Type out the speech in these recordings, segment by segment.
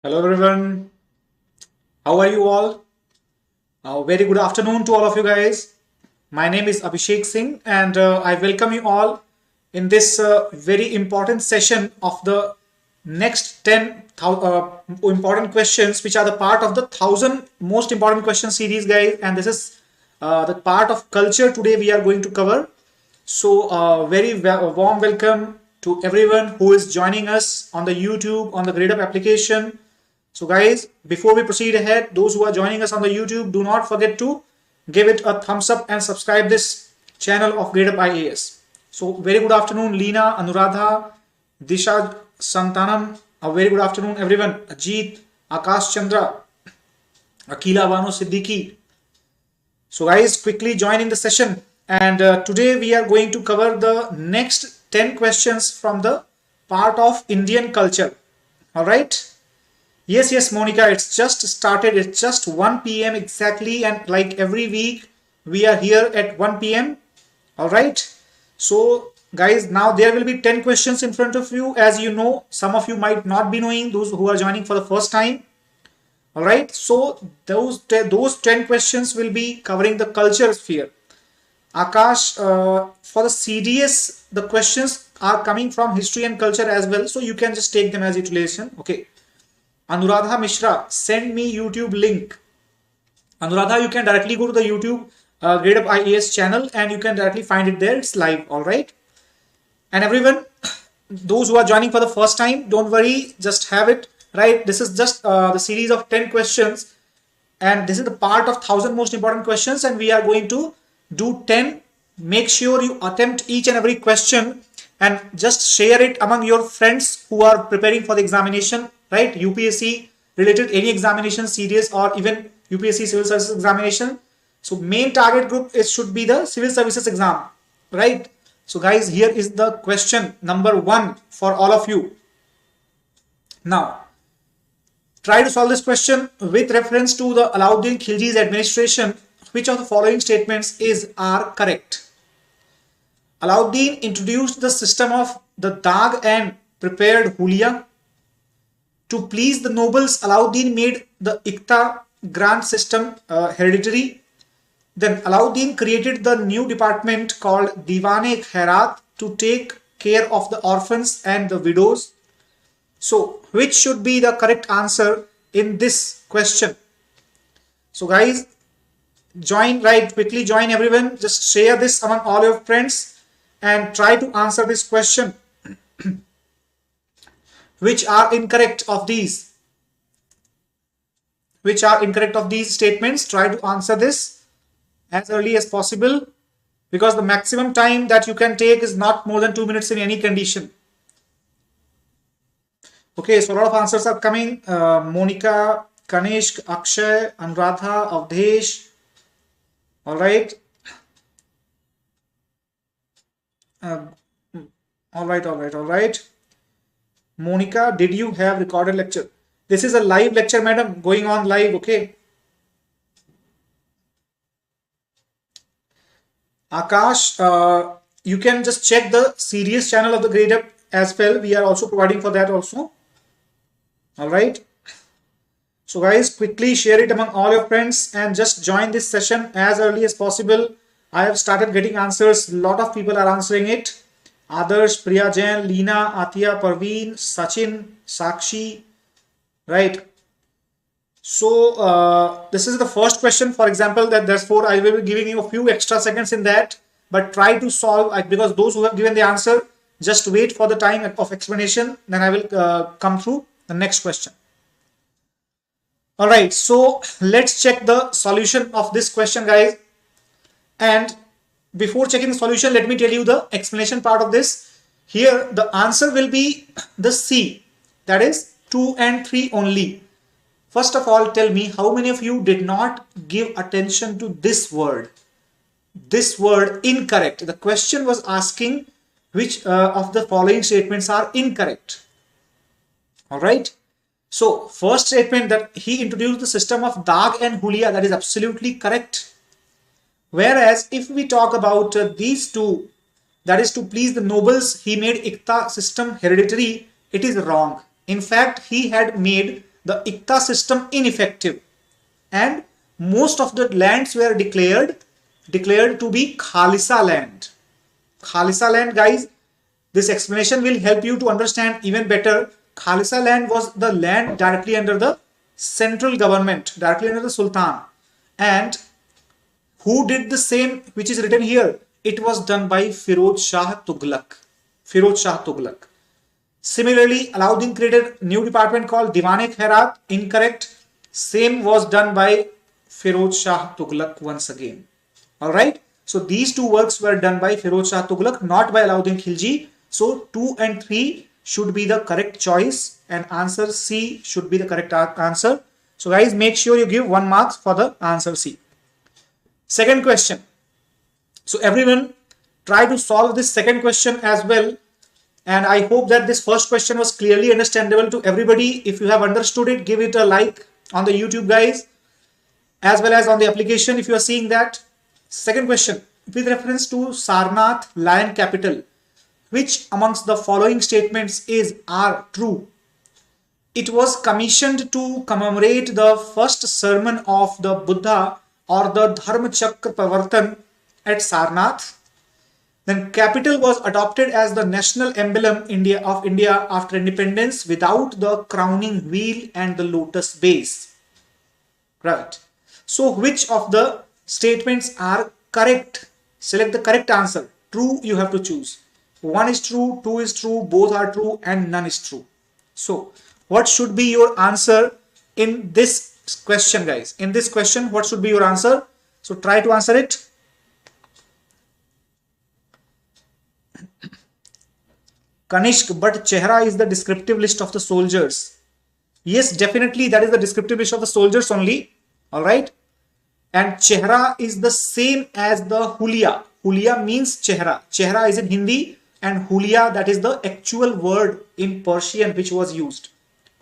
Hello everyone, how are you all? Very good afternoon to all of you guys. My name is Abhishek Singh and I welcome you all in this very important session of the next 10 important questions which are the part of the 1000 most important question series guys, and this is the part of culture today we are going to cover. So very warm welcome to everyone who is joining us on the YouTube, on the Gradeup application. So guys, before we proceed ahead, those who are joining us on the YouTube, do not forget to give it a thumbs up and subscribe this channel of Gradeup IAS. So very good afternoon, Leena, Anuradha, Disha, Santanam. A very good afternoon, everyone. Ajit, Akash Chandra, Akila Bano Siddiqui. So guys, quickly join in the session. And today we are going to cover the next 10 questions from the part of Indian culture. All right. Yes, Monica, it's just started. It's just 1 p.m. exactly. And like every week, we are here at 1 p.m. All right. So guys, now there will be 10 questions in front of you. As you know, some of you might not be knowing, those who are joining for the first time. All right. So those 10 questions will be covering the culture sphere. Akash, for the CDS, the questions are coming from history and culture as well. So you can just take them as utilization. Okay. Anuradha Mishra, send me YouTube link. Anuradha, you can directly go to the YouTube Gradeup IAS channel and you can directly find it there. It's live, all right? And everyone, those who are joining for the first time, don't worry, just have it, right? This is just the series of 10 questions and this is the part of 1000 most important questions and we are going to do 10. Make sure you attempt each and every question and just share it among your friends who are preparing for the examination, right? UPSC related any examination series or even UPSC Civil Services examination. So main target group should be the Civil Services exam, right? So guys, here is the question number 1 for all of you. Now, try to solve this question with reference to the Alauddin Khilji's administration. Which of the following statements are correct? Alauddin introduced the system of the Dag and prepared Hulia. To please the nobles, Alauddin made the Ikta grant system hereditary. Then Alauddin created the new department called Diwan-e-Khairat to take care of the orphans and the widows. So, which should be the correct answer in this question? So guys, join, right? Quickly join everyone. Just share this among all your friends and try to answer this question. Which are incorrect of these? Which are incorrect of these statements? Try to answer this as early as possible because the maximum time that you can take is not more than 2 minutes in any condition. Okay, so a lot of answers are coming. Monica, Kanishk, Akshay, Anuradha, Avdesh. All right. All right. Monica, did you have recorded lecture? This is a live lecture, madam, going on live, okay? Akash, you can just check the serious channel of the Gradeup as well. We are also providing for that also. All right. So guys, quickly share it among all your friends and just join this session as early as possible. I have started getting answers. A lot of people are answering it. Adarsh, Priya Jain, Leena, Atia, Parveen, Sachin, Sakshi, right? So this is the first question. For example, that therefore I will be giving you a few extra seconds in that, but try to solve because those who have given the answer, just wait for the time of explanation. Then I will come through the next question. All right, so let's check the solution of this question, guys. And before checking the solution, let me tell you the explanation part of this. Here, the answer will be the C, that is 2 and 3 only. First of all, tell me how many of you did not give attention to this word? This word incorrect. The question was asking which of the following statements are incorrect. All right. So first statement that he introduced the system of Dag and Hulia, that is absolutely correct. Whereas if we talk about these two, that is to please the nobles, he made Ikta system hereditary, it is wrong. In fact, he had made the ICTA system ineffective, and most of the lands were declared to be Khalisa land. Khalisa land, guys, this explanation will help you to understand even better. Khalisa land was the land directly under the central government, directly under the Sultan. And who did the same, which is written here? It was done by Firoz Shah Tughlaq. Firoz Shah Tughlaq. Similarly, Alauddin created new department called Diwan-e-Khairat. Incorrect. Same was done by Firoz Shah Tughlaq once again. Alright. So these two works were done by Firoz Shah Tughlaq, not by Alauddin Khilji. So 2 and 3 should be the correct choice, and answer C should be the correct answer. So guys, make sure you give 1 mark for the answer C. Second question. So everyone try to solve this second question as well. And I hope that this first question was clearly understandable to everybody. If you have understood it, give it a like on the YouTube, guys, as well as on the application if you are seeing that. Second question, with reference to Sarnath lion capital, which amongst the following statements are true? It was commissioned to commemorate the first sermon of the Buddha or the Dharma Chakra Pravartan at Sarnath. Then capital was adopted as the national emblem of India after independence without the crowning wheel and the lotus base. Right. So which of the statements are correct? Select the correct answer. True, you have to choose. 1 is true, 2 is true, both are true, and none is true. So what should be your answer in this question, guys? In this question, what should be your answer? So try to answer it. Kanishk, but Chehra is the descriptive list of the soldiers. Yes, definitely that is the descriptive list of the soldiers only. Alright. And Chehra is the same as the Hulia. Hulia means Chehra. Chehra is in Hindi, and Hulia, that is the actual word in Persian which was used.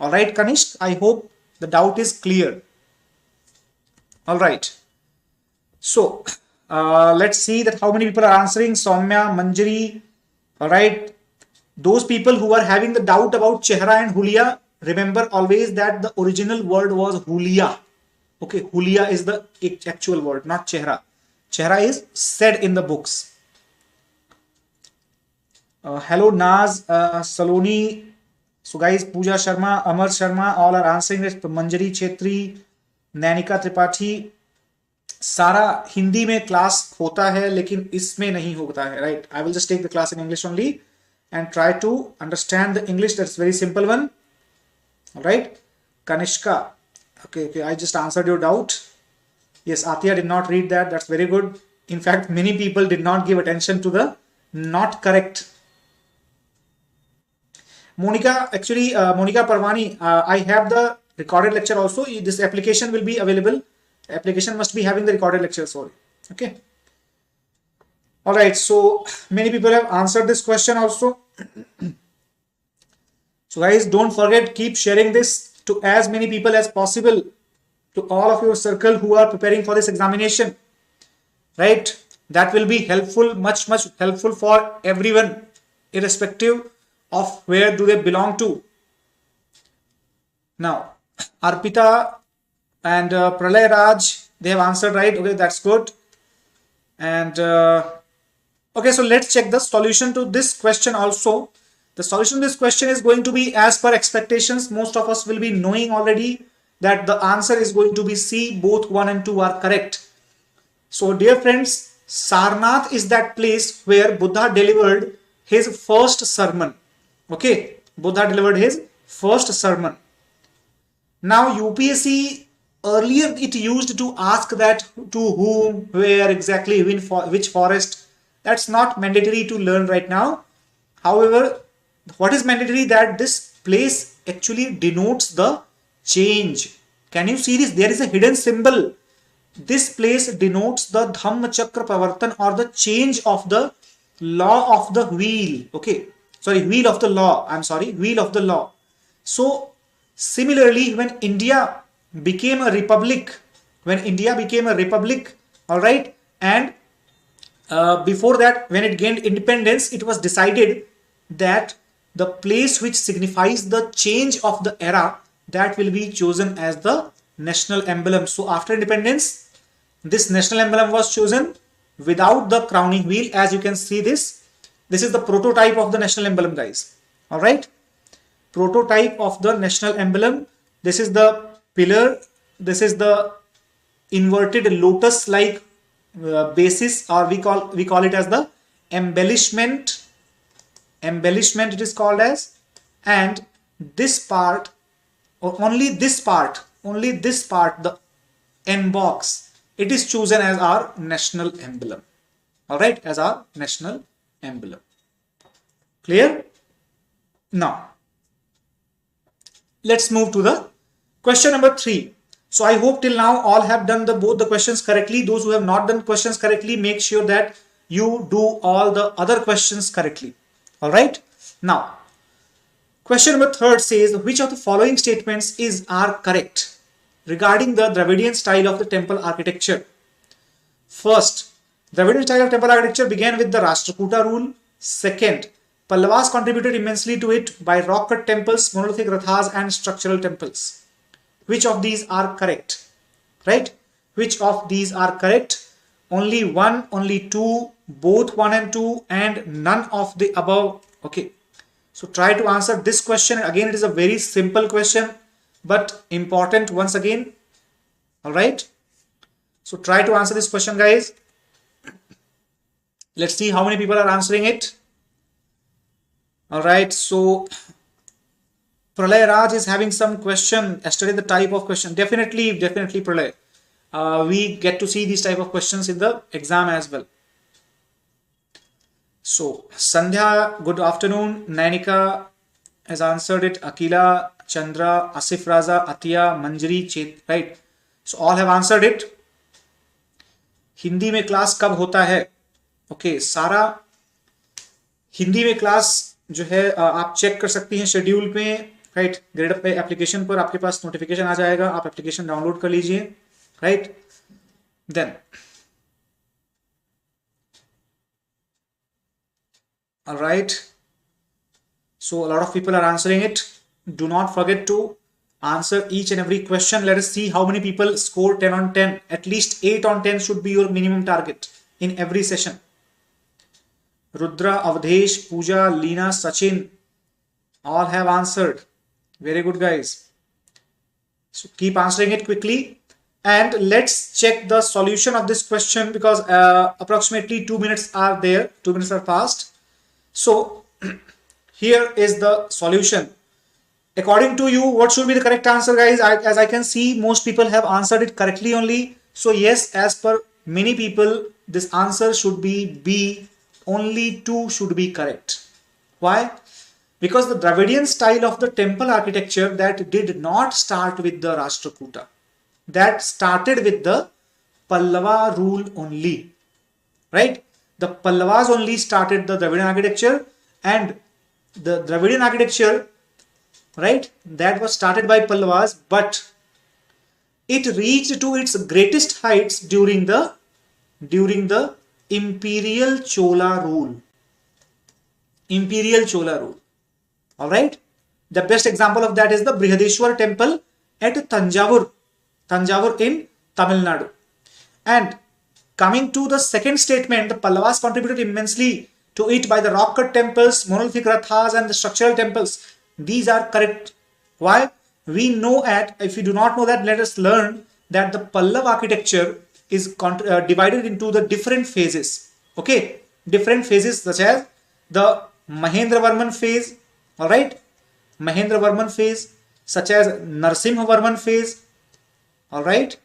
Alright, Kanishk, I hope the doubt is clear. Alright. So, let's see that how many people are answering. Soumya, Manjari. Alright. Those people who are having the doubt about Chehra and Hulia, remember always that the original word was Hulia. Okay, Hulia is the actual word, not Chehra. Chehra is said in the books. Hello Naz, Saloni. So guys, Pooja Sharma, Amar Sharma, all are answering this. Manjari Chetri, Nainika Tripathi. सारा हिंदी में class होता है लेकिन इसमें नहीं होता है, right? I will just take the class in English only and try to understand the English. That's very simple one. All right, Kanishka. Okay, I just answered your doubt. Yes, Athiya did not read that. That's very good. In fact, many people did not give attention to the not correct. Monica, actually, Monica Parvani, I have the recorded lecture also. This application will be available. Application must be having the recorded lecture, sorry. Okay. All right. So many people have answered this question also. So guys, don't forget, keep sharing this to as many people as possible, to all of your circle who are preparing for this examination, right? That will be helpful, much helpful for everyone, irrespective of where do they belong to. Now, Arpita and Pralay Raj, they have answered right. Okay, that's good. And okay, so let's check the solution to this question also. The solution to this question is going to be as per expectations. Most of us will be knowing already that the answer is going to be C. Both 1 and 2 are correct. So dear friends, Sarnath is that place where Buddha delivered his first sermon. Okay, Buddha delivered his first sermon. Now UPSC, earlier it used to ask that to whom, where exactly, which forest. That's not mandatory to learn right now. However, what is mandatory, that this place actually denotes the change. Can you see this? There is a hidden symbol. This place denotes the Dhamma Chakra Pravartan, or the change of the law of the wheel. Okay, sorry, wheel of the law. I'm sorry, wheel of the law. So similarly, when India became a republic, all right, and before that, when it gained independence, it was decided that the place which signifies the change of the era, that will be chosen as the national emblem. So after independence, this national emblem was chosen without the crowning wheel. As you can see, this is the prototype of the national emblem, guys. All right, prototype of the national emblem. This is the pillar. This is the inverted lotus like basis, or we call it as the embellishment it is called as. And this part, or only this part, the M box, it is chosen as our national emblem. All right, as our national emblem. Clear? Now let's move to the question number 3. So I hope till now all have done both the questions correctly. Those who have not done questions correctly, make sure that you do all the other questions correctly. All right. Now, question number 3 says, which of the following statements are correct regarding the Dravidian style of the temple architecture? First, Dravidian style of temple architecture began with the Rashtrakuta rule. Second, Pallavas contributed immensely to it by rock-cut temples, monolithic rathas, and structural temples. Which of these are correct? Right? Which of these are correct? Only one, only two, both 1 and 2, and none of the above. Okay. So try to answer this question. Again, it is a very simple question, but important once again. All right. So try to answer this question, guys. Let's see how many people are answering it. All right. So Pralay Raj is having some question. Yesterday, the type of question. Definitely Pralay. We get to see these type of questions in the exam as well. So Sandhya, good afternoon. Nainika has answered it. Akila, Chandra, Asif Raza, Atiya, Manjari, Chet. Right. So all have answered it. Hindi में class कब होता है? Okay, सारा हिंदी में class जो है आप check कर सकती हैं शेड्यूल पे, राइट. ग्रेडअप पे एप्लीकेशन पर आपके पास नोटिफिकेशन आ जाएगा, आप एप्लीकेशन डाउनलोड कर लीजिए, right. Then alright, so a lot of people are answering it. Do not forget to answer each and every question. Let us see how many people score 10 on 10. At least 8 on 10 should be your minimum target in every session. Rudra, Avdesh, Pooja, Leena, Sachin, all have answered. Very good, guys. So keep answering it quickly. And let's check the solution of this question, because approximately 2 minutes are there. 2 minutes are passed. So here is the solution. According to you, what should be the correct answer, guys? As I can see, most people have answered it correctly only. So yes, as per many people, this answer should be B. Only 2 should be correct. Why? Because the Dravidian style of the temple architecture, that did not start with the Rashtrakuta. That started with the Pallava rule only. Right? The Pallavas only started the Dravidian architecture, and the Dravidian architecture, right, that was started by Pallavas, but it reached to its greatest heights during the Imperial Chola rule. Imperial Chola rule. Alright. The best example of that is the Brihadeshwar temple at Tanjavur in Tamil Nadu. And coming to the second statement, the Pallavas contributed immensely to it by the rock-cut temples, monolithic rathas, and the structural temples. These are correct. Why? We know that, if you do not know that, let us learn that the Pallava architecture is divided into the different phases. Okay, different phases such as the Mahendravarman phase, alright, Mahendravarman phase, such as Narsimhavarman phase, alright,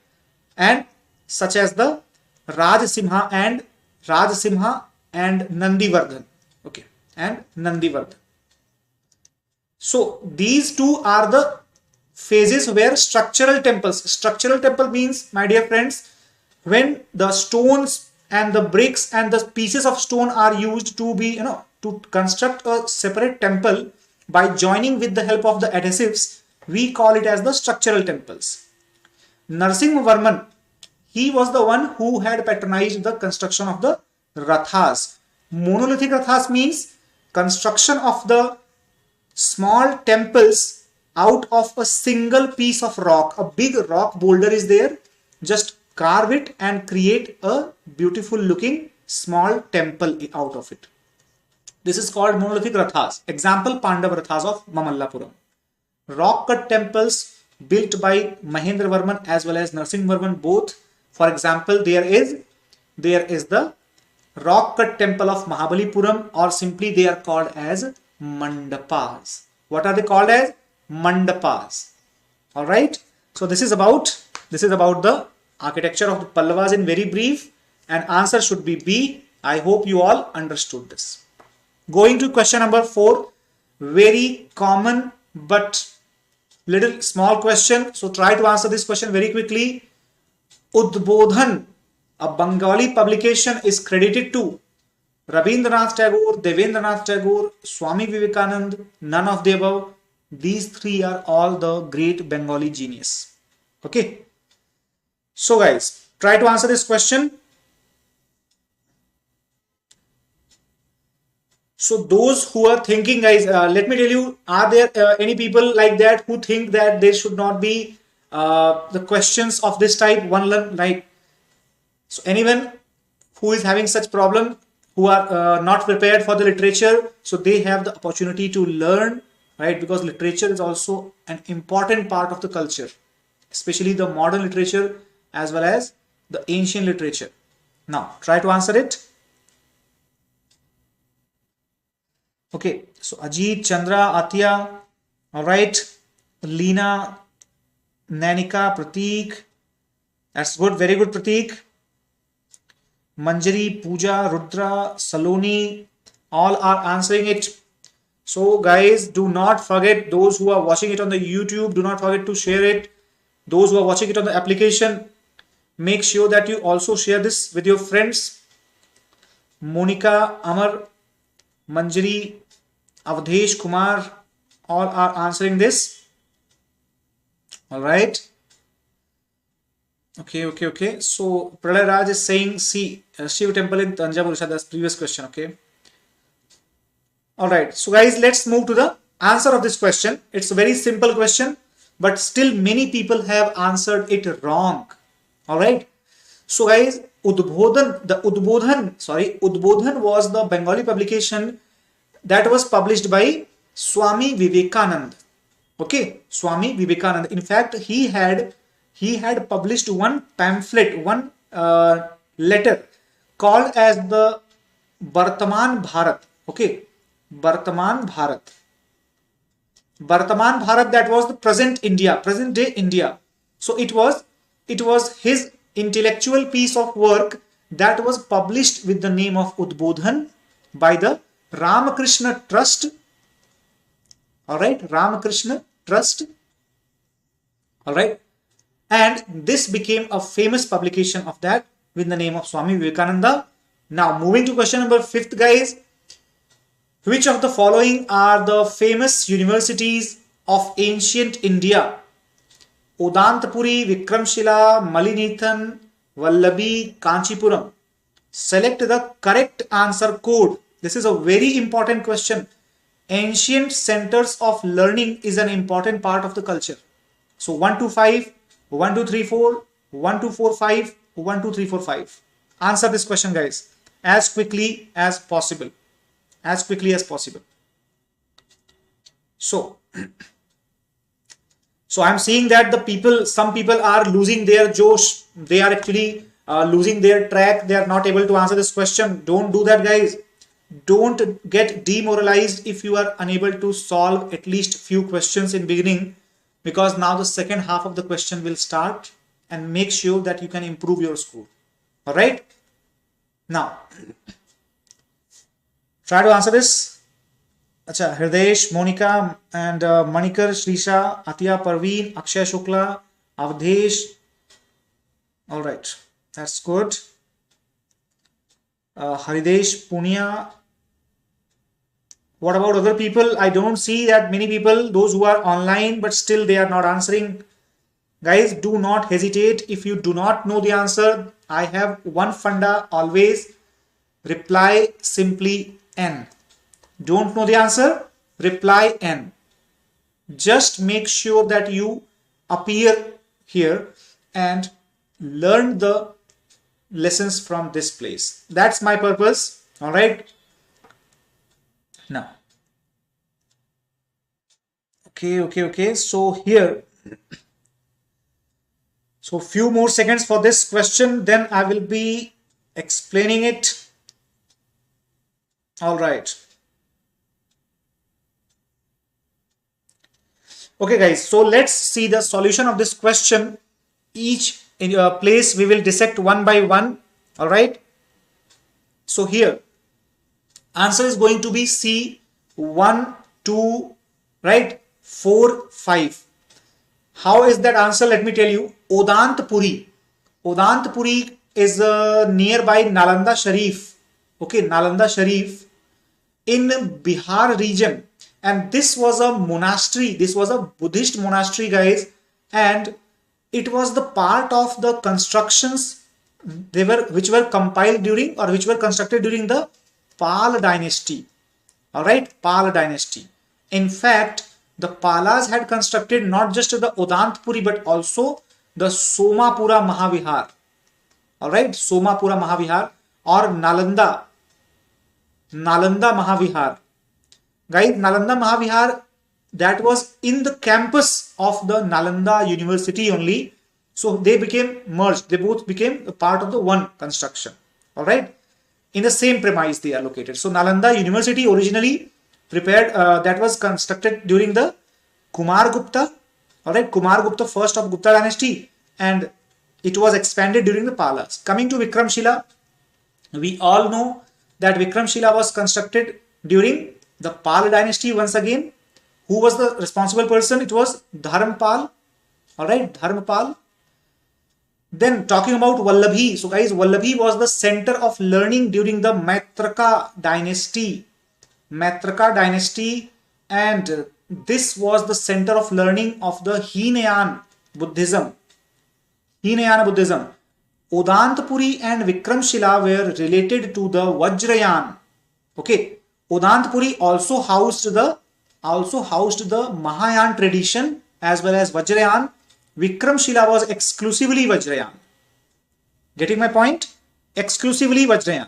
and such as the Rajsimha and Nandivardhan. Okay, and Nandivardhan. So these two are the phases where structural temple means, my dear friends, when the stones and the bricks and the pieces of stone are used to be, to construct a separate temple by joining with the help of the adhesives, we call it as the structural temples. Narsimhavarman, he was the one who had patronized the construction of the rathas. Monolithic rathas means construction of the small temples out of a single piece of rock. A big rock boulder is there. Just carve it and create a beautiful looking small temple out of it. This is called monolithic rathas. Example, Pandav rathas of Mamallapuram. Rock cut temples built by Mahendravarman as well as Narasimhavarman both. For example, there is the rock cut temple of Mahabalipuram, or simply they are called as mandapas. What are they called as? Mandapas. All right. So this is about the architecture of the Pallavas in very brief, and answer should be B. I hope you all understood this. Going to question number 4, very common but little small question. So try to answer this question very quickly. Udbodhan, a Bengali publication, is credited to Rabindranath Tagore, Devendranath Tagore, Swami Vivekanand, none of the above. These three are all the great Bengali genius. Okay. So guys, try to answer this question. So those who are thinking, guys, let me tell you, are there any people like that who think that there should not be the questions of this type? So anyone who is having such problem, who are not prepared for the literature, so they have the opportunity to learn, right? Because literature is also an important part of the culture, especially the modern literature as well as the ancient literature. Now try to answer it. Okay, so Ajit, Chandra, Atya, all right, Leena, Nanika, Prateek, that's good, very good, Prateek. Manjari, Pooja, Rudra, Saloni, all are answering it. So guys, do not forget, those who are watching it on the YouTube, do not forget to share it. Those who are watching it on the application, make sure that you also share this with your friends. Monica, Amar, Manjari, Avdesh, Kumar, all are answering this. All right. Okay. So Pralay Raj is saying C, Shiv temple in Tanjavur. That's previous question. Okay. All right. So guys, let's move to the answer of this question. It's a very simple question, but still many people have answered it wrong. All right. So guys, Udbodhan was the Bengali publication that was published by Swami Vivekanand. Okay, Swami Vivekanand. In fact, he had published one pamphlet, one letter called as the Vartaman Bharat. Okay, Vartaman Bharat. Vartaman Bharat, that was the present India, present day India. So it was his intellectual piece of work that was published with the name of Udbodhan by the Ramakrishna Trust. All right, Ramakrishna Trust. All right, and this became a famous publication of that with the name of Swami Vivekananda. Now moving to question number 5th, guys. Which of the following are the famous universities of ancient India? Udantapuri, Vikramshila, Malinithan, Vallabhi, Kanchipuram. Select the correct answer code. This is a very important question. Ancient centers of learning is an important part of the culture. So 1 2 5, 1 2 3 4, 1 2 4 5, 1 2 3 4 5. Answer this question, guys, as quickly as possible. As quickly as possible. So I'm seeing that some people are losing their josh. They are actually losing their track. They are not able to answer this question. Don't do that, guys. Don't get demoralized if you are unable to solve at least few questions in beginning, because now the second half of the question will start, and make sure that you can improve your score. All right. Now try to answer this. Acha, Hridesh, Monica, and Manikar, Shrisha, Atya, Parveen, Akshay Shukla, Avdesh. All right, that's good. Haridesh, Punya. What about other people? I don't see that many people, those who are online, but still they are not answering. Guys, do not hesitate. If you do not know the answer, I have one funda always. Reply simply N. Don't know the answer? Reply N. Just make sure that you appear here and learn the lessons from this place. That's my purpose. All right. Now, okay. So here, so few more seconds for this question, then I will be explaining it. All right. Okay, guys. So let's see the solution of this question. Each place we will dissect one by one. All right. So here, answer is going to be C, 1, 2, right? 4, 5. How is that answer? Let me tell you. Odantpuri. Odantpuri is nearby Nalanda Sharif. Okay, Nalanda Sharif in Bihar region. And this was a monastery. This was a Buddhist monastery, guys. And it was the part of the constructions which were compiled during, or which were constructed during the Pal dynasty. All right, Pal dynasty. In fact, the Palas had constructed not just the Odantpuri but also the Somapura Mahavihar. All right, Somapura Mahavihar or Nalanda Mahavihar. Guys, Nalanda Mahavihar, that was in the campus of the Nalanda University only. So they became merged. They both became a part of the one construction. All right. In the same premise they are located. So Nalanda University originally prepared, that was constructed during the Kumar Gupta. All right. Kumar Gupta, first of Gupta dynasty. And it was expanded during the Palas. Coming to Vikramshila, we all know that Vikramshila was constructed during the Pal dynasty once again. Who was the responsible person? It was Dharmpal. All right, Dharmpal. Then talking about Vallabhi. So guys, Vallabhi was the center of learning during the Maitraka dynasty. Maitraka dynasty, and this was the center of learning of the Hinayan Buddhism. Hinayan Buddhism. Odantpuri and Vikramshila were related to the Vajrayan. Okay. Odantpuri also housed the Mahayan tradition as well as Vajrayan. Vikramshila was exclusively Vajrayan. Getting my point? Exclusively Vajrayan.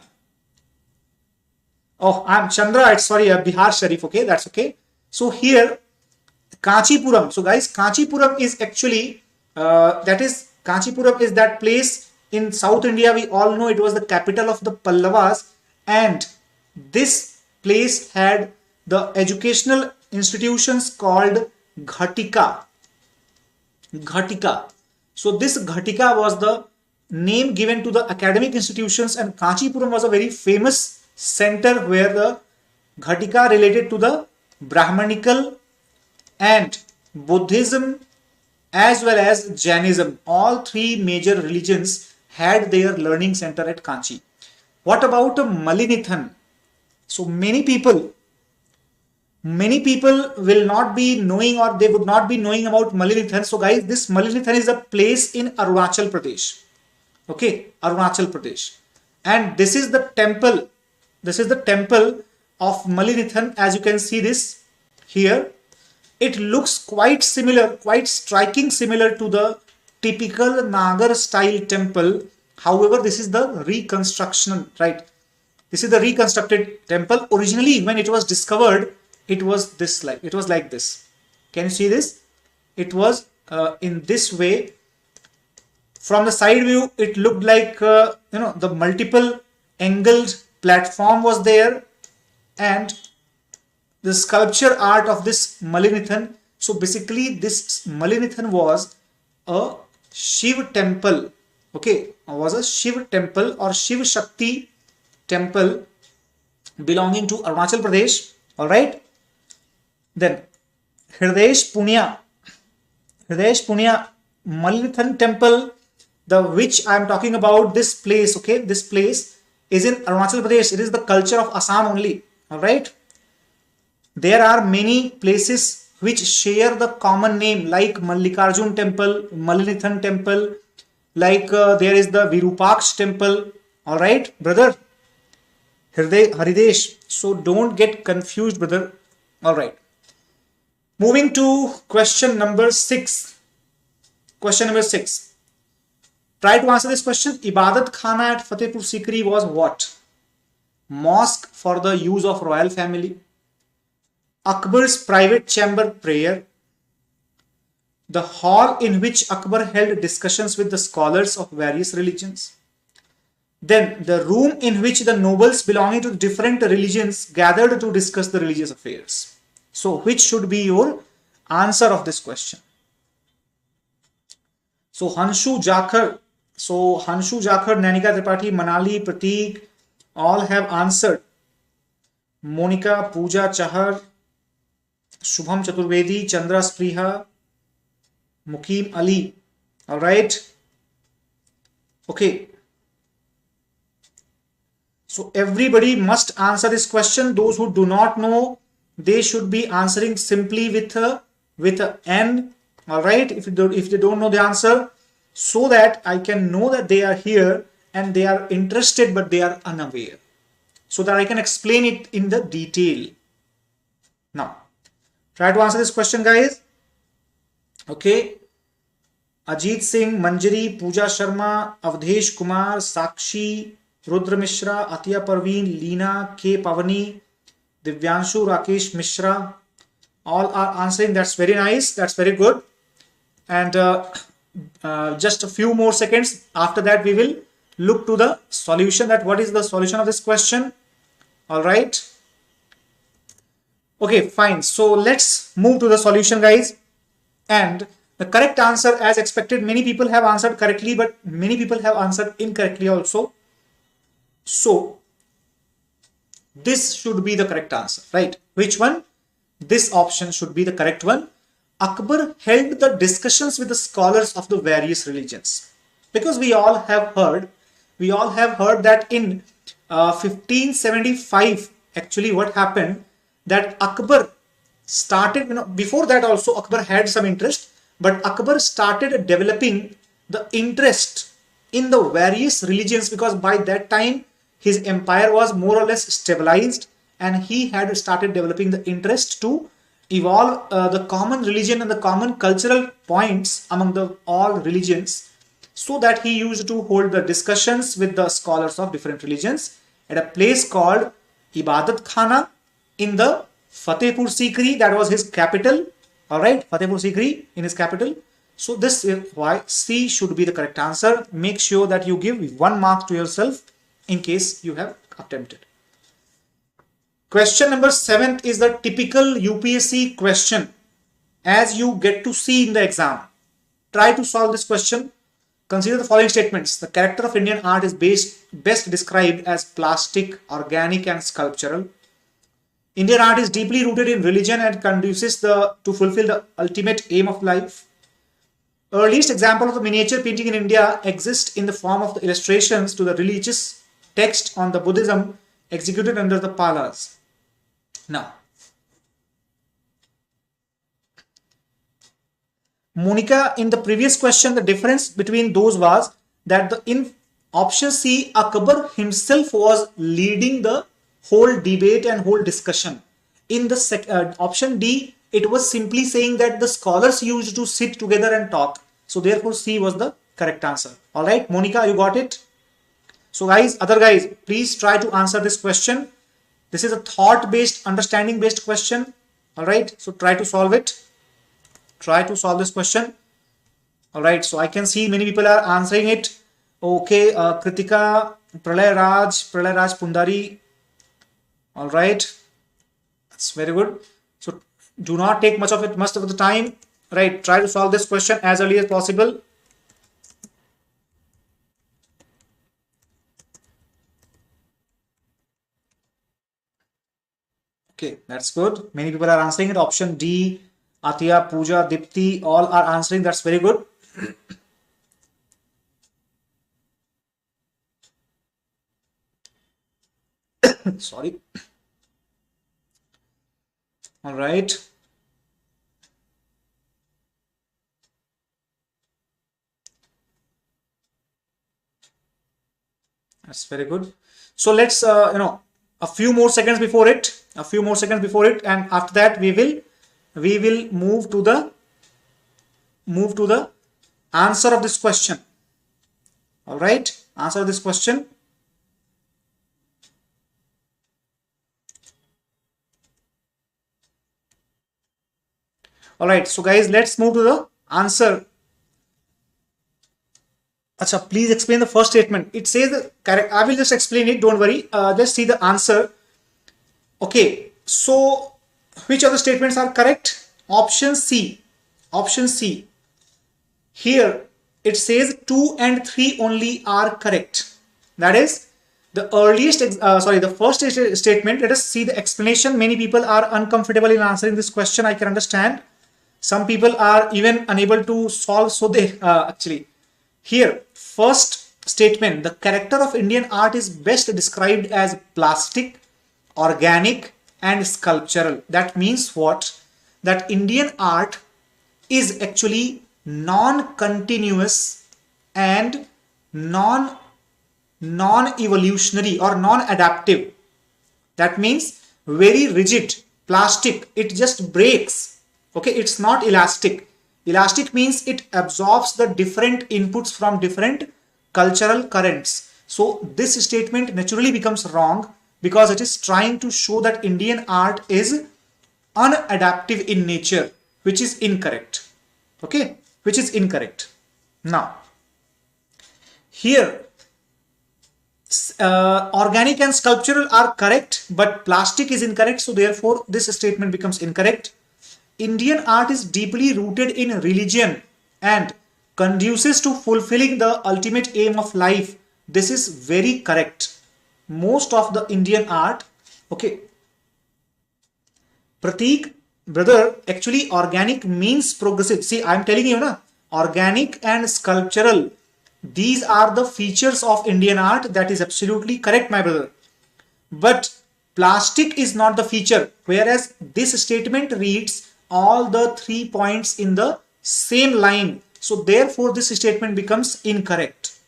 Oh, I'm Chandra. Sorry, Bihar Sharif. Okay, that's okay. So here, Kanchipuram. So guys, Kanchipuram is actually Kanchipuram is that place in South India. We all know it was the capital of the Pallavas, and this place had the educational institutions called Ghatika. Ghatika. So this Ghatika was the name given to the academic institutions, and Kanchipuram was a very famous center where the Ghatika related to the Brahmanical and Buddhism as well as Jainism. All three major religions had their learning center at Kanchi. What about Malinithan? So many people will not be knowing, or they would not be knowing about Malinithan. So guys, this Malinithan is a place in Arunachal Pradesh. Okay, Arunachal Pradesh. And this is the temple. This is the temple of Malinithan. As you can see this here, it looks quite similar, quite striking similar to the typical Nagar style temple. However, this is the reconstruction, right? This is the reconstructed temple. Originally, when it was discovered, it was this like this. Can you see this? It was in this way. From the side view, it looked like the multiple angled platform was there, and the sculpture art of this Malinithan. So basically, this Malinithan was a Shiv temple. Okay, was a Shiv temple or Shiv Shakti temple belonging to Arunachal Pradesh. All right. Then Hridesh Punya Malinithan temple, the which I am talking about, this place. Okay, this place is in Arunachal Pradesh. It is the culture of Assam only. All right. There are many places which share the common name, like Mallikarjun temple, Malinithan temple, like there is the Virupaksh temple. All right, brother Haridesh. So don't get confused, brother. All right. Moving to question number 6. Question number 6. Try to answer this question. Ibadat Khana at Fatehpur Sikri was what? Mosque for the use of royal family, Akbar's private chamber prayer, the hall in which Akbar held discussions with the scholars of various religions, then the room in which the nobles belonging to different religions gathered to discuss the religious affairs. So which should be your answer of this question? So Hanshu Jakhar, Nanika Tripathi, Manali, Prateek, all have answered. Monica, Pooja Chahar, Shubham Chaturvedi, Chandra Spriha, Mukim Ali. All right. Okay. So everybody must answer this question. Those who do not know, they should be answering simply with a N. All right. If they don't know the answer, so that I can know that they are here and they are interested but they are unaware, so that I can explain it in the detail. Now, try to answer this question, guys. Okay. Ajit Singh, Manjari, Pooja Sharma, Avdesh Kumar, Sakshi, Rudra Mishra, Atiya Parveen, Leena, K. Pavani, Divyanshu, Rakesh Mishra, all are answering. That's very nice. That's very good. And just a few more seconds. After that, we will look to the solution. That what is the solution of this question? All right. Okay, fine. So let's move to the solution, guys. And the correct answer, as expected, many people have answered correctly, but many people have answered incorrectly also. So this should be the correct answer, right? Which one? This option should be the correct one. Akbar held the discussions with the scholars of the various religions, because we all have heard that in 1575, actually what happened, that Akbar started, before that also Akbar had some interest, but Akbar started developing the interest in the various religions, because by that time his empire was more or less stabilized and he had started developing the interest to evolve the common religion and the common cultural points among the all religions, so that he used to hold the discussions with the scholars of different religions at a place called Ibadat Khana in the Fatehpur Sikri. That was his capital. All right, Fatehpur Sikri in his capital. So this is why C should be the correct answer. Make sure that you give 1 mark to yourself in case you have attempted. Question number 7 is the typical UPSC question, as you get to see in the exam. Try to solve this question. Consider the following statements. The character of Indian art is best described as plastic, organic and sculptural. Indian art is deeply rooted in religion and conduces to fulfill the ultimate aim of life. Earliest example of the miniature painting in India exists in the form of the illustrations to the religious text on the Buddhism executed under the Palas. Now, Monica, in the previous question, the difference between those was that in option C, Akbar himself was leading the whole debate and whole discussion. In the option D, it was simply saying that the scholars used to sit together and talk. So therefore, C was the correct answer. All right, Monica, you got it? So guys, other guys, please try to answer this question. This is a thought-based, understanding-based question. All right, so try to solve it. Try to solve this question. All right, so I can see many people are answering it. Okay, Kritika, Pralay Raj Pundari. All right, that's very good. So do not take much of the time. Right, try to solve this question as early as possible. Okay, that's good. Many people are answering it. Option D, Atiya, Pooja, Dipti, all are answering. That's very good. Sorry. All right. That's very good. So let's, a few more seconds before it, and after that we will we will move to the answer of this question. All right, answer this question. All right, so guys, let's move to the answer. Acha, please explain the first statement. It says correct. I will just explain it. Don't worry. Just see the answer. Okay. So, which of the statements are correct? Option C. Option C. Here it says 2 and 3 only are correct. That is the earliest. The first statement. Let us see the explanation. Many people are uncomfortable in answering this question. I can understand. Some people are even unable to solve. So they actually. Here, first statement, the character of Indian art is best described as plastic, organic and sculptural. That means what? That Indian art is actually non-continuous and non-evolutionary or non-adaptive. That means very rigid, plastic, it just breaks. Okay, it's not elastic. Elastic means it absorbs the different inputs from different cultural currents. So this statement naturally becomes wrong because it is trying to show that Indian art is unadaptive in nature, which is incorrect. Okay, which is incorrect. Now, here, organic and sculptural are correct, but plastic is incorrect. So therefore, this statement becomes incorrect. Indian art is deeply rooted in religion and conduces to fulfilling the ultimate aim of life. This is very correct. Most of the Indian art, okay. Pratik, brother, actually organic means progressive. See, I'm telling you, na, organic and sculptural, these are the features of Indian art. That is absolutely correct, my brother. But plastic is not the feature, whereas this statement reads all the 3 points in the same line. So therefore this statement becomes incorrect.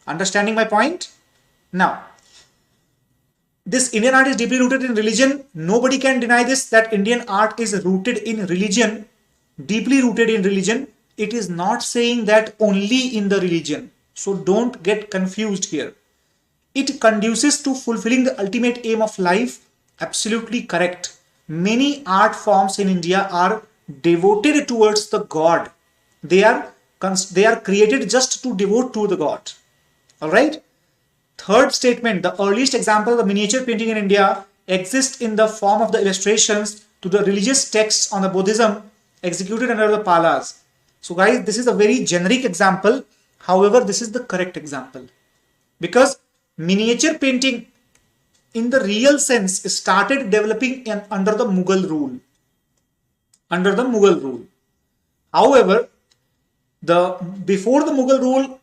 Understanding my point? Now, this Indian art is deeply rooted in religion. Nobody can deny this, that Indian art is rooted in religion, deeply rooted in religion. It is not saying that only in the religion. So don't get confused here. It conduces to fulfilling the ultimate aim of life. Absolutely correct. Many art forms in India are devoted towards the God. They are created just to devote to the God. All right. Third statement, the earliest example of the miniature painting in India exists in the form of the illustrations to the religious texts on the Buddhism executed under the Palas. So guys, this is a very generic example. However, this is the correct example because miniature painting in the real sense started developing under the Mughal rule. Under the Mughal rule. However, before the Mughal rule,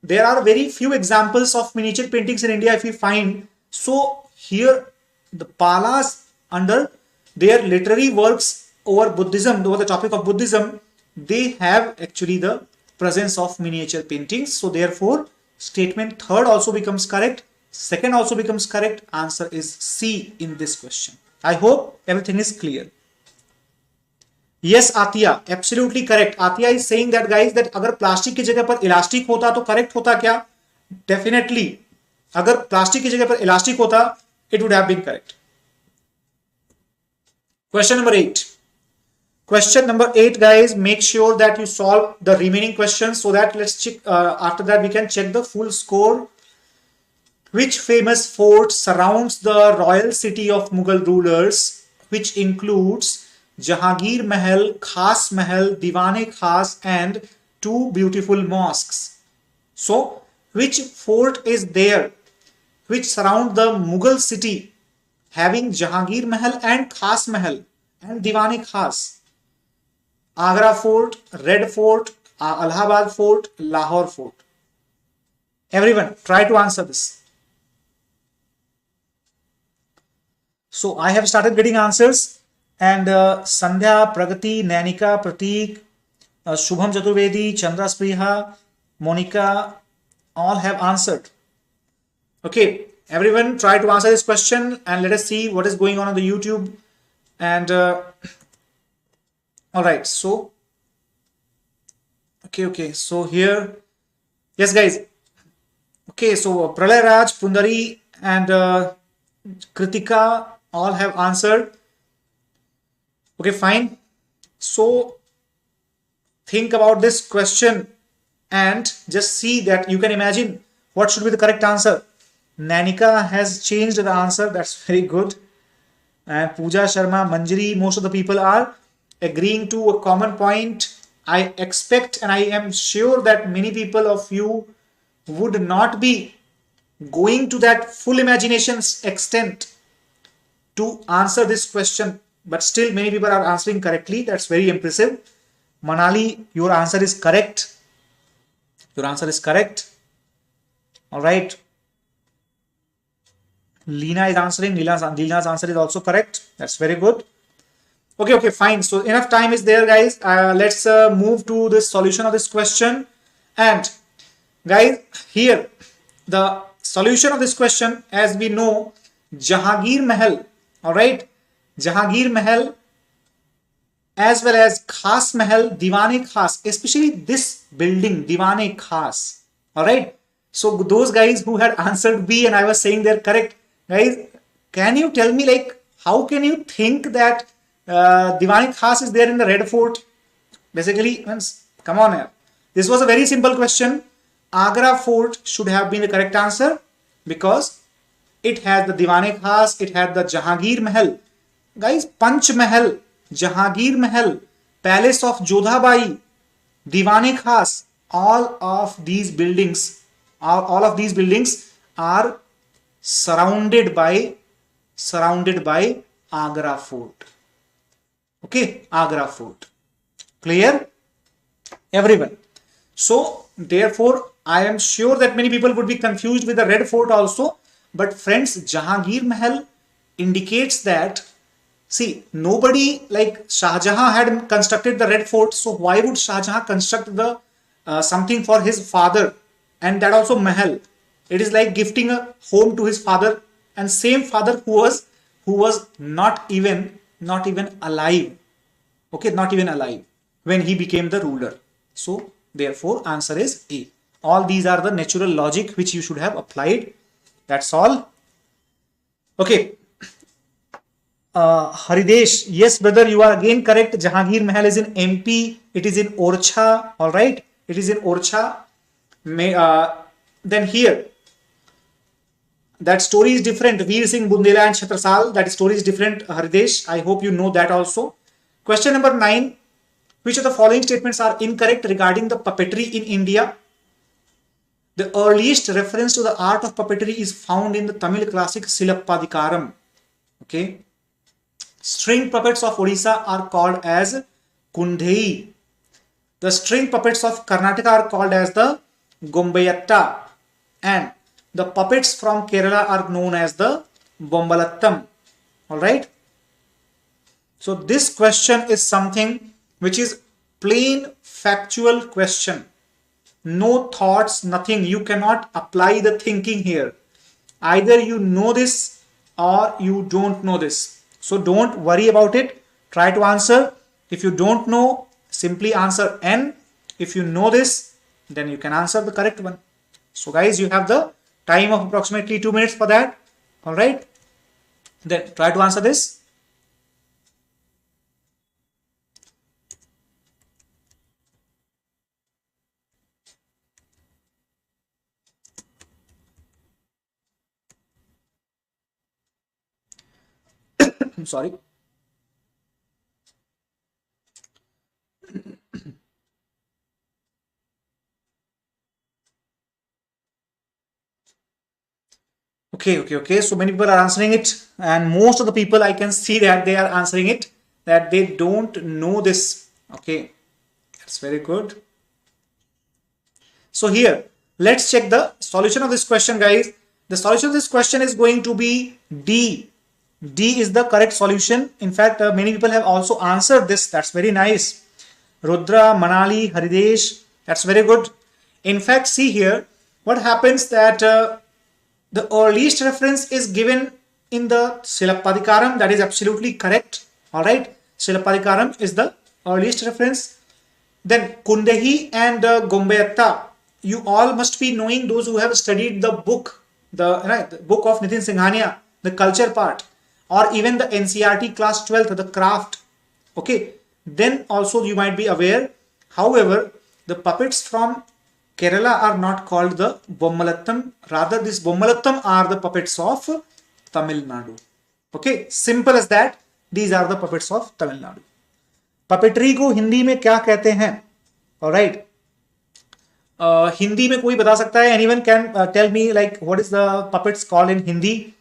there are very few examples of miniature paintings in India if we find. So here the Palas, under their literary works over Buddhism, over the topic of Buddhism, they have actually the presence of miniature paintings. So therefore statement third also becomes correct. Second also becomes correct. Answer is C in this question. I hope everything is clear. Yes, Atiya, absolutely correct. Atiya is saying that guys, that अगर plastic की जगह पर elastic होता तो correct होता क्या? Definitely. अगर plastic की जगह पर इलास्टिक होता, it would have been correct. Question number 8. Question number 8, guys. Make sure that you solve the remaining questions so that let's check. After that, we can check the full score. Which famous fort surrounds the royal city of Mughal rulers, which includes Jahangir Mahal, Khas Mahal, Diwan-e-Khas and 2 beautiful mosques? So, which fort is there which surround the Mughal city having Jahangir Mahal and Khas Mahal and Diwan-e-Khas? Agra Fort, Red Fort, Allahabad Fort, Lahore Fort. Everyone, try to answer this. So I have started getting answers, and Sandhya, Pragati, Nanika, Prateek, Shubham Chaturvedi, Chandra Spriha, Monica, all have answered. Okay, everyone try to answer this question and let us see what is going on the YouTube. And All right. So, okay. So here, yes, guys. Okay. So Pralay Raj, Pundari, and Kritika all have answered. Okay, fine. So think about this question and just see that you can imagine what should be the correct answer. Nanika has changed the answer. That's very good. And Pooja Sharma, Manjari, most of the people are agreeing to a common point. I expect and I am sure that many people of you would not be going to that full imagination's extent to answer this question, but still many people are answering correctly. That's very impressive. Manali, your answer is correct. Your answer is correct. All right. Leena is answering. Leela's answer is also correct. That's very good. Okay, fine. So enough time is there, guys. Let's move to the solution of this question. And guys, here the solution of this question, as we know, Jahangir Mahal. All right, Jahangir Mahal, as well as Khas Mahal, Diwan-e Khas, especially this building, Diwan-e Khas. All right. So those guys who had answered B and I was saying they're correct, guys, can you tell me, like, how can you think that Diwan-e Khas is there in the Red Fort? Basically, come on here. This was a very simple question. Agra Fort should have been the correct answer because it has the Diwan-e Khas, it had the Jahangir Mahal. Guys, Panch Mahal, Jahangir Mahal, Palace of Jodhabai, Diwan-e Khas, all of these buildings are surrounded by Agra Fort. Okay, Agra Fort. Clear? Everyone. So, therefore, I am sure that many people would be confused with the Red Fort also. But friends, Jahangir Mahal indicates that, see, nobody like Shah Jahan had constructed the Red Fort. So, why would Shah Jahan construct the something for his father? And that also Mahal. It is like gifting a home to his father, and same father who was not even alive. Okay, not even alive when he became the ruler. So therefore answer is A. All these are the natural logic which you should have applied. That's all. Okay. Haridesh, yes brother, you are again correct. Jahangir Mahal is in MP. It is in Orchha. All right, it is in Orchha. Then here, that story is different. Veer Singh Bundela and Chhatrasal, that story is different, Haridesh. I hope you know that also. Question number 9. Which of the following statements are incorrect regarding the puppetry in India? The earliest reference to the art of puppetry is found in the Tamil classic Silappadikaram. Okay. String puppets of Odisha are called as Kundhei. The string puppets of Karnataka are called as the Gombayatta. And the puppets from Kerala are known as the Bombalattam. Alright. So this question is something which is plain factual question. No thoughts, nothing. You cannot apply the thinking here. Either you know this or you don't know this. So don't worry about it. Try to answer. If you don't know, simply answer N. If you know this, then you can answer the correct one. So guys, you have the time of approximately 2 minutes for that. All right. Then try to answer this. I'm sorry. Okay. So many people are answering it, and most of the people I can see that they are answering it, that they don't know this. Okay, that's very good. So here, let's check the solution of this question, guys. The solution of this question is going to be D. D is the correct solution. In fact, many people have also answered this. That's very nice. Rudra, Manali, Haridesh, that's very good. In fact, see here, what happens that the earliest reference is given in the Silappadikaram. That is absolutely correct. All right. Silappadikaram is the earliest reference. Then Kundehi and Gombeyatta. You all must be knowing, those who have studied the book, the book of Nitin Singhania, the culture part, or even the NCERT class 12th, the craft. Okay. Then also you might be aware. However, the puppets from Kerala are not called the Bommalattam. Rather, these Bommalattam are the puppets of Tamil Nadu. Okay, simple as that. These are the puppets of Tamil Nadu. Puppetry को हिंदी में क्या कहते हैं? Alright. Hindi में कोई बता सकता है? Anyone can tell me like what is the puppets called in Hindi?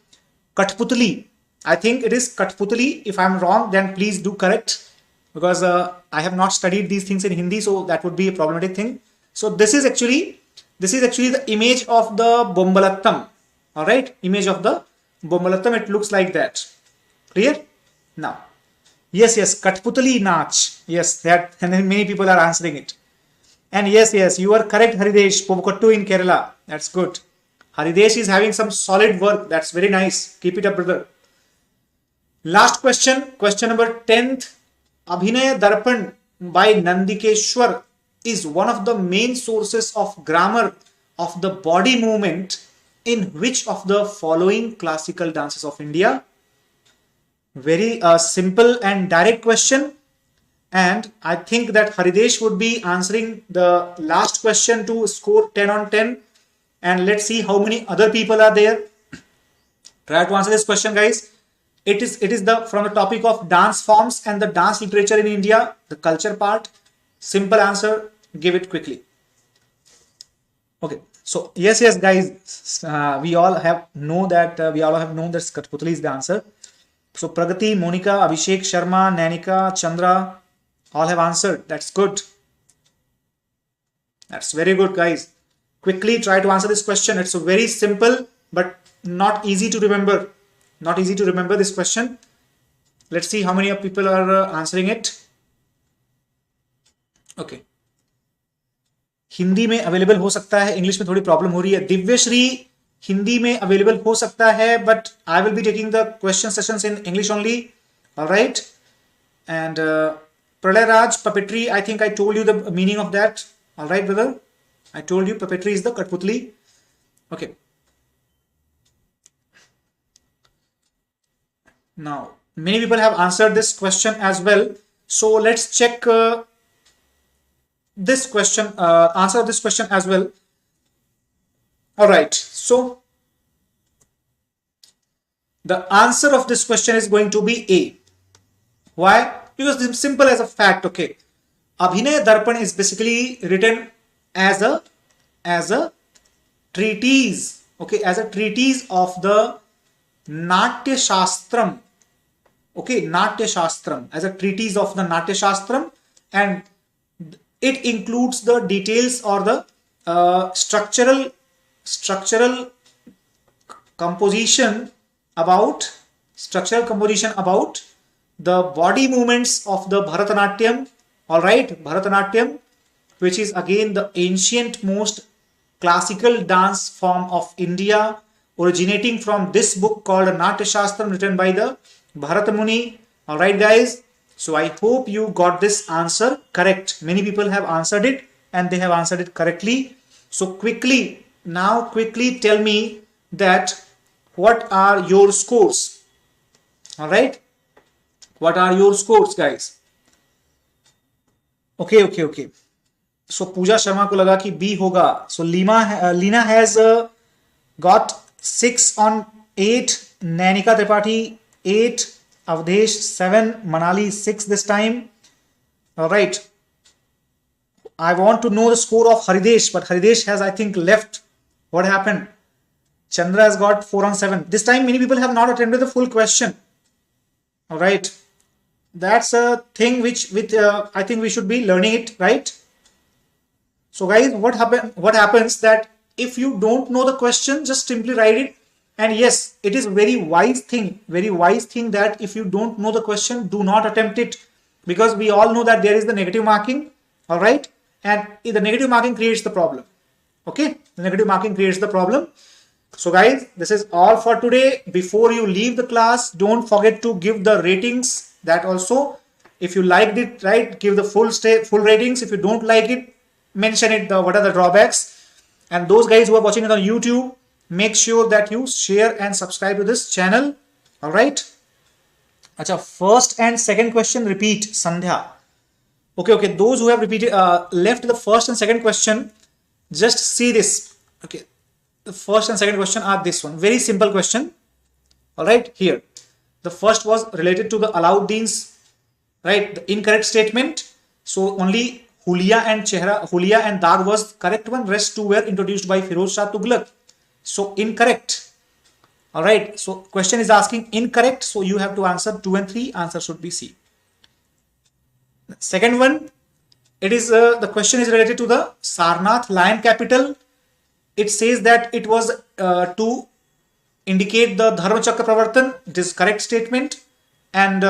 Katputli. I think it is Katputli. If I am wrong, then please do correct, because I have not studied these things in Hindi, so that would be a problematic thing. So this is actually the image of the Bommalattam. All right, image of the Bommalattam. It looks like that. Clear? Now, yes, Katputali Nach. Yes, that, and then many people are answering it. And yes, you are correct, Haridesh. Pomokottu in Kerala. That's good. Haridesh is having some solid work. That's very nice. Keep it up, brother. Last question, question number 10th. Abhinaya Darpan by Nandikeshwar is one of the main sources of grammar of the body movement in which of the following classical dances of India? Very simple and direct question. And I think that Haridesh would be answering the last question to score 10 on 10. And let's see how many other people are there. Try to answer this question, guys. It is from the topic of dance forms and the dance literature in India, the culture part. Simple answer. Give it quickly. Okay. So yes, guys. We all have known that Katputli is the answer. So Pragati, Monica, Abhishek, Sharma, Nanika, Chandra, all have answered. That's good. That's very good, guys. Quickly try to answer this question. It's very simple, but not easy to remember. Not easy to remember this question. Let's see how many people are answering it. Okay. Hindi में available हो सकता है, English में थोड़ी problem हो रही है. दिव्यश्री हिंदी में अवेलेबल हो सकता है, but I will be taking the question sessions in English only. Alright. And Pralay Raj, puppetry, I think I told you the meaning of that. Alright, brother. I told you puppetry is the Katputli. Okay. Now, many people have answered this question as well. So let's check this question, answer this question as well. Alright. So the answer of this question is going to be A. Why? Because it's simple as a fact. Okay. Abhinaya Darpan is basically written as a treatise. Okay, as a treatise of the Natya Shastram. Okay, Natya Shastram, as a treatise of the Natya Shastram, and it includes the details or the structural composition about the body movements of the Bharatanatyam. All right, Bharatanatyam, which is again the ancient most classical dance form of India, originating from this book called Natya Shastram, written by the Bharata Muni. All right, guys. So I hope you got this answer correct. Many people have answered it and they have answered it correctly. So quickly tell me that what are your scores? All right. What are your scores, guys? Okay. So Pooja Sharma को लगा कि B होगा. So Lina has got 6 on 8. Nanika Tripathi 8. Avdesh 7. Manali 6 this time. All right. I want to know the score of Haridesh, but Haridesh has, I think, left. What happened? Chandra has got 4 on 7. This time many people have not attended the full question. All right. That's a thing which I think we should be learning it, right? So guys, what happens that if you don't know the question, just simply write it. And yes, it is very wise thing that if you don't know the question, do not attempt it, because we all know that there is the negative marking. All right. And the negative marking creates the problem. Okay. The negative marking creates the problem. So guys, this is all for today. Before you leave the class, don't forget to give the ratings. That also, If you liked it, right, give the full ratings. If you don't like it, mention it, what are the drawbacks. And those guys who are watching it on YouTube, make sure that you share and subscribe to this channel. All right. Acha, first and second question repeat, Sandhya. Okay. Those who have repeated, left the first and second question, just see this. Okay. The first and second question are this one. Very simple question. All right. Here. The first was related to the Alauddin's, right, the incorrect statement. So only Huliya and Dag was correct one. Rest two were introduced by Firoz Shah Tughlaq. So incorrect. All right. So question is asking incorrect. So you have to answer 2 and 3. Answer should be C. Second one, it is the question is related to the Sarnath lion capital. It says that it was to indicate the Dharma Chakra Pravartan. It is correct statement. And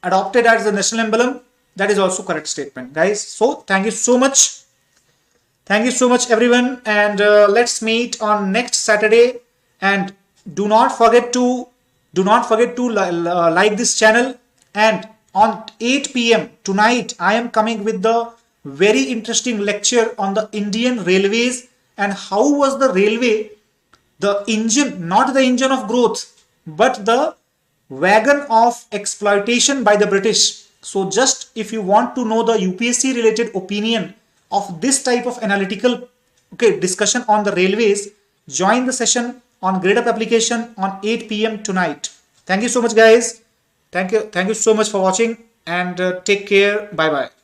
adopted as the national emblem. That is also correct statement, guys. So thank you so much. Thank you so much, everyone. And let's meet on next Saturday. And do not forget to like this channel. And on 8 p.m. tonight, I am coming with the very interesting lecture on the Indian railways and how was the railway, the engine, not the engine of growth, but the wagon of exploitation by the British. So just if you want to know the UPSC related opinion of this type of analytical discussion on the railways, join the session on Gradeup application on 8 p.m. tonight. Thank you so much, guys. Thank you so much for watching and take care. Bye bye.